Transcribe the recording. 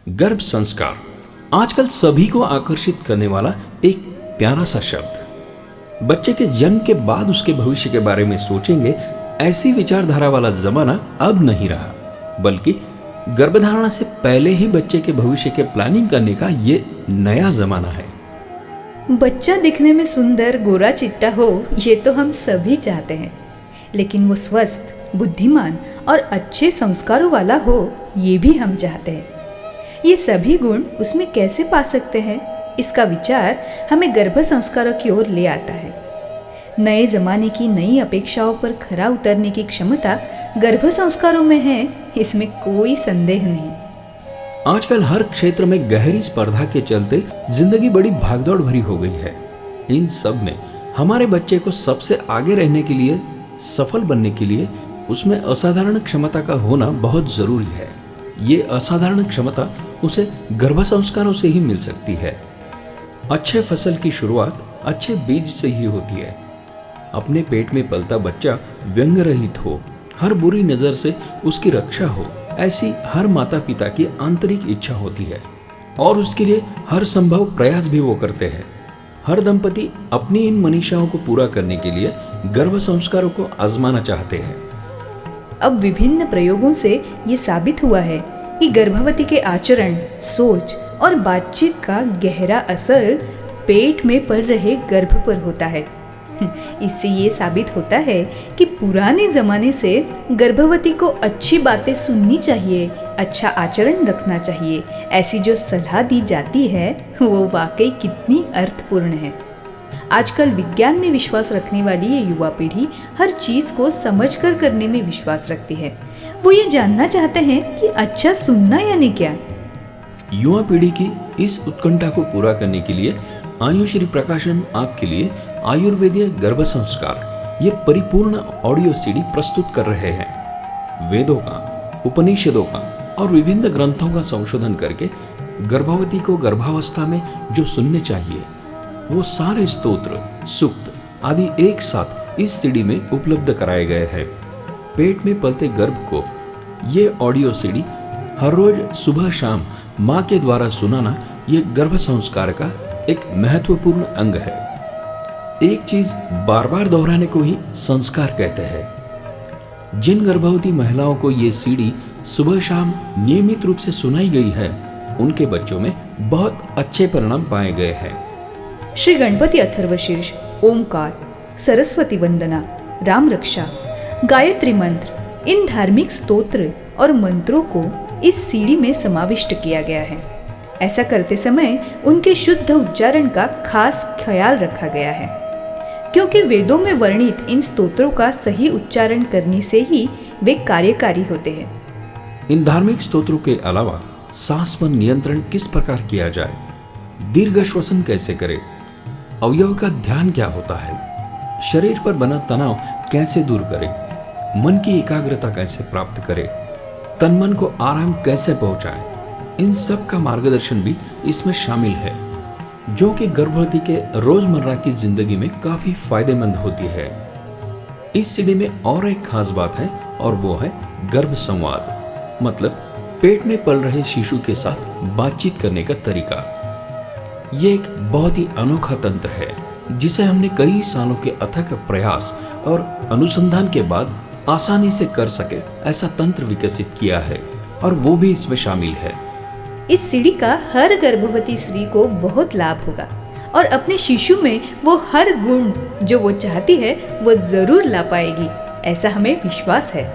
गर्भ संस्कार आजकल सभी को आकर्षित करने वाला एक प्यारा सा शब्द। बच्चे के जन्म के बाद उसके भविष्य के बारे में सोचेंगे, ऐसी विचारधारा वाला जमाना अब नहीं रहा, बल्कि गर्भधारणा से पहले ही बच्चे के भविष्य के प्लानिंग करने का ये नया जमाना है। बच्चा दिखने में सुंदर, गोरा चिट्टा हो, ये तो हम सभी चाहते हैं, लेकिन वो स्वस्थ, बुद्धिमान और अच्छे संस्कारों वाला हो, ये भी हम चाहते हैं। ये सभी गुण उसमें कैसे पा सकते हैं, इसका विचार हमें गर्भ संस्कारों की ओर ले आता है। नए जमाने की नई अपेक्षाओं पर खरा उतरने की क्षमता गर्भ संस्कारों में है, इसमें कोई संदेह नहीं। आजकल हर क्षेत्र में गहरी स्पर्धा के चलते जिंदगी बड़ी भागदौड़ भरी हो गई है। इन सब में हमारे बच्चे को सबसे आगे रहने के लिए, सफल बनने के लिए उसमें असाधारण क्षमता का होना बहुत जरूरी है। ये असाधारण क्षमता उसे गर्भ संस्कारों से ही मिल सकती है। अच्छे फसल की शुरुआत अच्छे बीज से ही होती है। अपने पेट में पलता बच्चा व्यंग रहित हो, हर बुरी नजर से उसकी रक्षा हो, ऐसी हर माता पिता की आंतरिक इच्छा होती है और उसके लिए हर संभव प्रयास भी वो करते हैं। हर दंपति अपनी इन मनीषाओं को पूरा करने के लिए गर्भ संस्कारों को आजमाना चाहते हैं। अब विभिन्न प्रयोगों से ये साबित हुआ है कि गर्भवती के आचरण, सोच और बातचीत का गहरा असर पेट में पल रहे गर्भ पर होता है। इससे ये साबित होता है कि पुराने जमाने से गर्भवती को अच्छी बातें सुननी चाहिए, अच्छा आचरण रखना चाहिए, ऐसी जो सलाह दी जाती है वो वाकई कितनी अर्थपूर्ण है। आजकल विज्ञान में विश्वास रखने वाली ये युवा पीढ़ी हर चीज को समझकर करने में विश्वास रखती है। वो ये जानना चाहते हैं कि अच्छा सुनना यानी क्या। युवा पीढ़ी की इस उत्कंठा को पूरा करने के लिए आयुश्री प्रकाशन आपके लिए आयुर्वेदीय गर्भ संस्कार ये परिपूर्ण ऑडियो सीडी प्रस्तुत कर रहे हैं। वेदों का, उपनिषदों का और विभिन्न ग्रंथों का संशोधन करके गर्भवती को गर्भावस्था में जो सुनने चाहिए वो सारे स्तोत्र, सूक्त आदि एक साथ इस सीडी में उपलब्ध कराए गए हैं। पेट में पलते गर्भ को ये ऑडियो सीडी हर रोज सुबह शाम माँ के द्वारा सुनाना ये गर्भ संस्कार का एक महत्वपूर्ण अंग है। एक चीज बार बार दोहराने को ही संस्कार कहते हैं। जिन गर्भवती महिलाओं को ये सीडी सुबह शाम नियमित रूप से सुनाई गई है, उनके बच्चों में बहुत अच्छे परिणाम पाए गए हैं। श्री गणपति अथर्वशीर्ष, ओमकार, सरस्वती वंदना, राम रक्षा, गायत्री मंत्र, इन धार्मिक स्तोत्र और मंत्रों को इस सीडी में समाविष्ट किया गया है। ऐसा करते समय उनके शुद्ध उच्चारण का खास ख्याल रखा गया है, क्योंकि वेदों में वर्णित इन स्तोत्रों का सही उच्चारण करने से ही वे कार्यकारी होते हैं। इन धार्मिक स्तोत्रों के अलावा सांस पर नियंत्रण किस प्रकार किया जाए, दीर्घ श्वसन कैसे करें, अवयव का ध्यान क्या होता है, शरीर पर बना तनाव कैसे दूर करें, मन की एकाग्रता कैसे प्राप्त करें, तन मन को आराम कैसे पहुंचाएं, इन सब का मार्गदर्शन भी इसमें शामिल है, जो कि गर्भवती के रोजमर्रा की जिंदगी में काफी फायदेमंद होती है। इस सीडी में और एक खास बात है और वो है गर्भ संवाद, मतलब पेट में पल रहे शिशु के साथ बातचीत करने का तरीका। ये एक बहुत ही अनोखा तंत्र है जिसे हमने कई सालों के अथक प्रयास और अनुसंधान के बाद आसानी से कर सके ऐसा तंत्र विकसित किया है, और वो भी इसमें शामिल है। इस सीडी का हर गर्भवती स्त्री को बहुत लाभ होगा और अपने शिशु में वो हर गुण जो वो चाहती है वो जरूर ला पाएगी, ऐसा हमें विश्वास है।